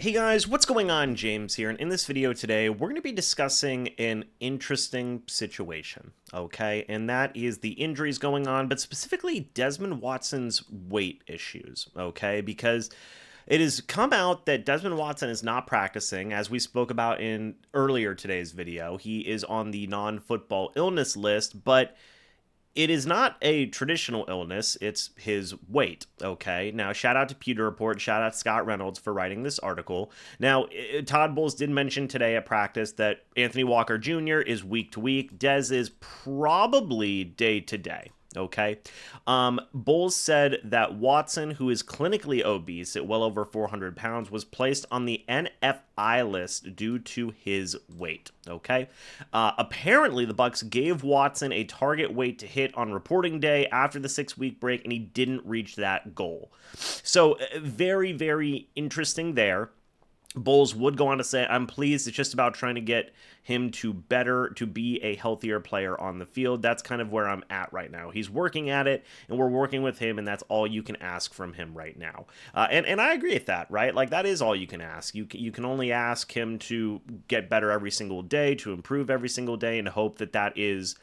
Hey guys, what's going on? James here, and in this video today, we're going to be discussing an interesting situation, okay? And that is the injuries going on, but specifically Desmond Watson's weight issues, okay? Because it has come out that Desmond Watson is not practicing, as we spoke about in earlier today's video. He is on the non-football illness list, but it is not a traditional illness, it's his weight, okay? Now, shout out to Pewter Report, shout out to Scott Reynolds for writing this article. Now, Todd Bowles did mention today at practice that Anthony Walker Jr. is week to week. Dez is probably day to day. Okay. Bowles said that Watson, who is clinically obese at well over 400 pounds, was placed on the NFI list due to his weight. Okay. Apparently, the Bucs gave Watson a target weight to hit on reporting day after the 6-week break, and he didn't reach that goal. So, very, very interesting there. Bowles would go on to say, I'm pleased. It's just about trying to get him to be a healthier player on the field. That's kind of where I'm at right now. He's working at it, and we're working with him, and that's all you can ask from him right now. And I agree with that, right? Like, that is all you can ask. You can only ask him to get better every single day, to improve every single day, and hope that that is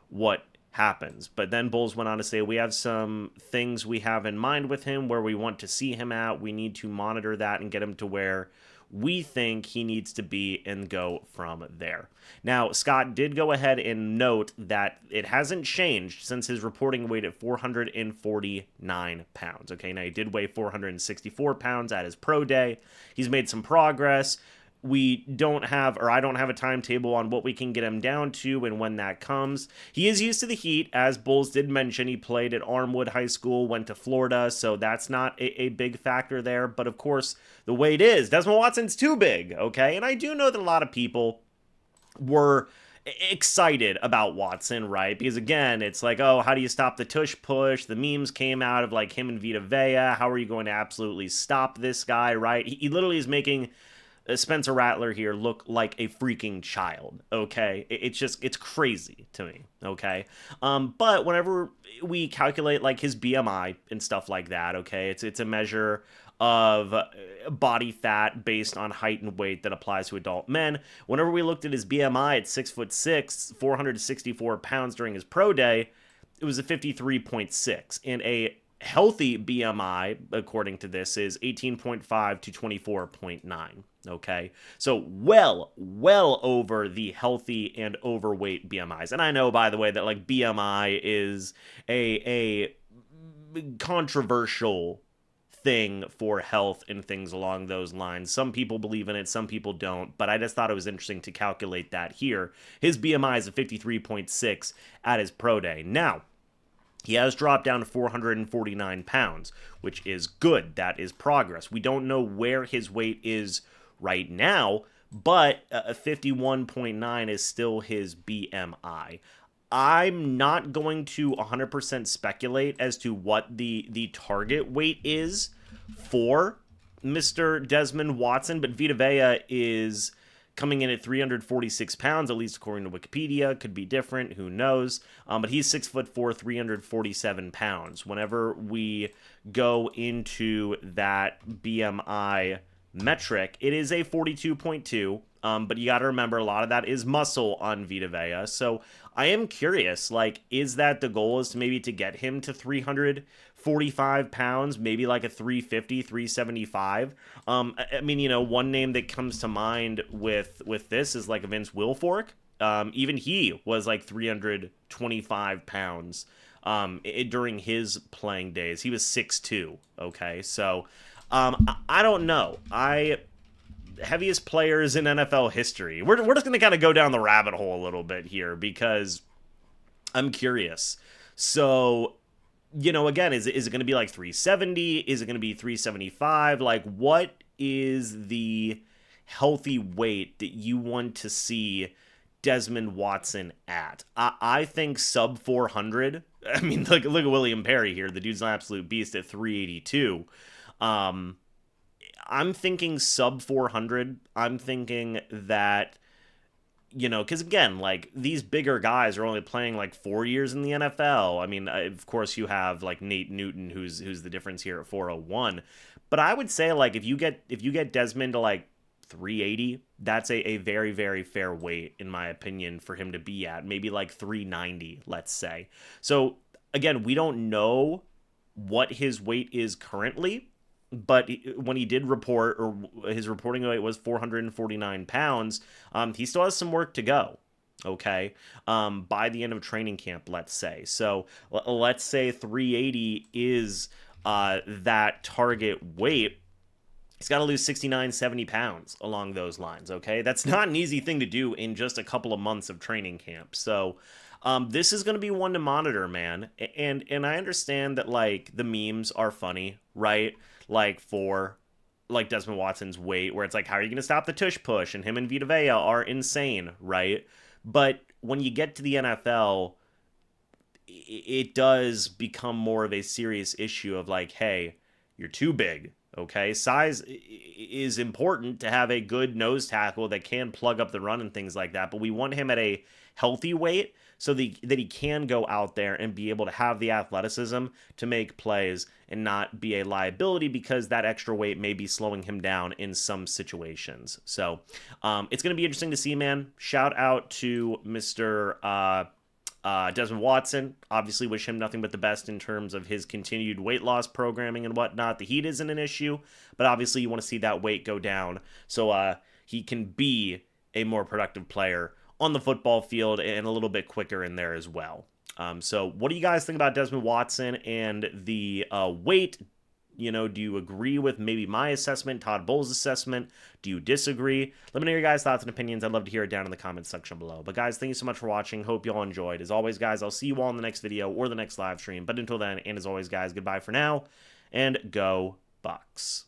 what happens. But then Bowles went on to say, we have some things we have in mind with him where we want to see him at. We need to monitor that and get him to where we think he needs to be and go from there. Now, Scott did go ahead and note that it hasn't changed since his reporting weight at 449 pounds. Okay, now he did weigh 464 pounds at his pro day. He's made some progress. I don't have a timetable on what we can get him down to and when that comes. He is used to the heat, as Bowles did mention. He played at Armwood High School, went to Florida, so that's not a big factor there. But of course, the weight is. Desmond Watson's too big, okay? And I do know that a lot of people were excited about Watson, right? Because again, it's like, oh, how do you stop the tush push? The memes came out of like him and Vita Vea. How are you going to absolutely stop this guy, right? He literally is making Spencer Rattler here look like a freaking child, okay? It's crazy to me, okay? But whenever we calculate, like, his BMI and stuff like that, okay, it's a measure of body fat based on height and weight that applies to adult men. Whenever we looked at his BMI at 6'6", 464 pounds during his pro day, it was a 53.6, and a healthy BMI, according to this, is 18.5 to 24.9. Okay, so well over the healthy and overweight BMIs. And I know, by the way, that like BMI is a controversial thing for health and things along those lines. Some people believe in it, some people don't, but I just thought it was interesting to calculate that here. His BMI is a 53.6 at his pro day. Now, he has dropped down to 449 pounds, which is good. That is progress. We don't know where his weight is right now, but 51.9 is still his BMI. I'm not going to 100% speculate as to what the target weight is for Mr. Desmond Watson, but Vita Vea is coming in at 346 pounds, at least according to Wikipedia. Could be different, who knows? But he's 6'4", 347 pounds. Whenever we go into that BMI metric, it is a 42.2. But you got to remember, a lot of that is muscle on Vita Vea. So I am curious, like, is that the goal, is to maybe to get him to 345 pounds, maybe like a 350, 375? I mean, you know, one name that comes to mind with this is like Vince Wilfork. Even he was like 325 pounds during his playing days. He was 6'2", okay? So I don't know. Heaviest players in NFL history. We're just going to kind of go down the rabbit hole a little bit here because I'm curious. So, you know, again, is it going to be like 370? Is it going to be 375? Like, what is the healthy weight that you want to see Desmond Watson at? I think sub 400. I mean, look at William Perry here. The dude's an absolute beast at 382. I'm thinking sub 400. I'm thinking that because again, like these bigger guys are only playing like 4 years in the NFL. I mean, of course, you have like Nate Newton, who's the difference here at 401. But I would say like if you get Desmond to like 380, that's a very very fair weight in my opinion for him to be at. Maybe like 390, let's say. So again, we don't know what his weight is currently, but when he did report, or his reporting weight was 449 pounds, he still has some work to go. Okay, by the end of training camp, let's say. So let's say 380 is that target weight. He's got to lose 69, 70 pounds along those lines. Okay, that's not an easy thing to do in just a couple of months of training camp. So this is going to be one to monitor, man. And I understand that like the memes are funny, right? Like for like Desmond Watson's weight, where it's like, how are you going to stop the tush push? And him and Vita Vea are insane, right? But when you get to the NFL, it does become more of a serious issue of like, hey, you're too big. Okay, size is important to have a good nose tackle that can plug up the run and things like that. But we want him at a healthy weight so that he can go out there and be able to have the athleticism to make plays and not be a liability because that extra weight may be slowing him down in some situations. So it's going to be interesting to see, man. Shout out to Mr. Desmond Watson. Obviously, wish him nothing but the best in terms of his continued weight loss programming and whatnot. The heat isn't an issue, but obviously, you want to see that weight go down so he can be a more productive player on the football field and a little bit quicker in there as well. So, what do you guys think about Desmond Watson and the weight? Do you agree with maybe my assessment, Todd Bowles' assessment? Do you disagree? Let me know your guys' thoughts and opinions. I'd love to hear it down in the comments section below. But guys, thank you so much for watching. Hope you all enjoyed. As always, guys, I'll see you all in the next video or the next live stream. But until then, and as always, guys, goodbye for now, and go Bucs.